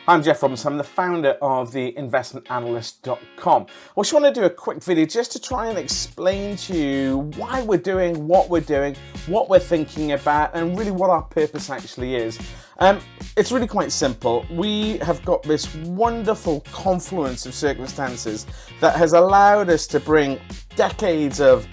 I'm Jeff Robinson, I'm the founder of the investmentanalyst.com. I just want to do a quick video just to try and explain to you why we're doing, what we're thinking about, and really what our purpose actually is. It's really quite simple. We have got this wonderful confluence of circumstances that has allowed us to bring decades of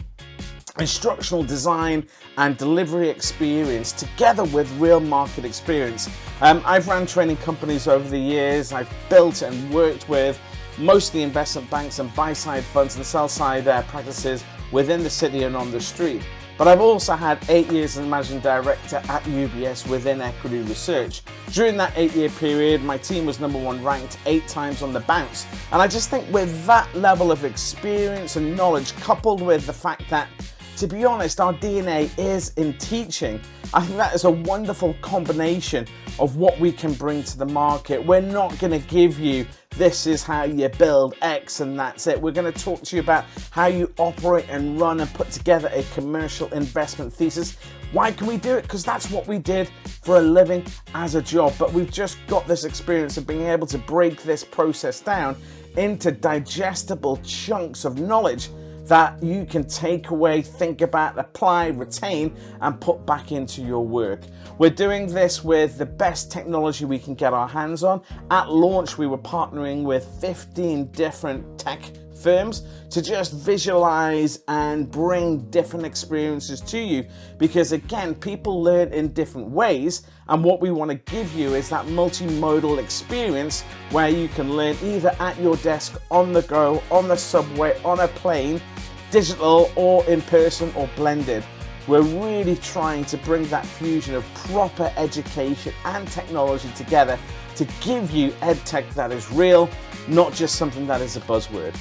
instructional design and delivery experience together with real market experience. I've ran training companies over the years. I've built and worked with most of the investment banks and buy-side funds and sell-side practices within the city and on the street. But I've also had 8 years as managing director at UBS within equity research. During that 8-year period, my team was #1 ranked 8 times on the bounce. And I just think with that level of experience and knowledge, coupled with the fact that, to be honest, our DNA is in teaching, I think that is a wonderful combination of what we can bring to the market. We're not going to give you, this is how you build X and that's it. We're going to talk to you about how you operate and run and put together a commercial investment thesis. Why can we do it? Because that's what we did for a living as a job. But we've just got this experience of being able to break this process down into digestible chunks of knowledge that you can take away, think about, apply, retain, and put back into your work. We're doing this with the best technology we can get our hands on. At launch, we were partnering with 15 different tech firms to just visualize and bring different experiences to you, because again, people learn in different ways, and what we want to give you is that multimodal experience where you can learn either at your desk, on the go, on the subway, on a plane, digital or in person or blended. We're really trying to bring that fusion of proper education and technology together to give you EdTech that is real, not just something that is a buzzword.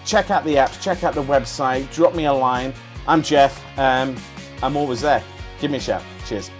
Check out the apps, check out the website, drop me a line. I'm Jeff. I'm always there. Give me a shout. Cheers.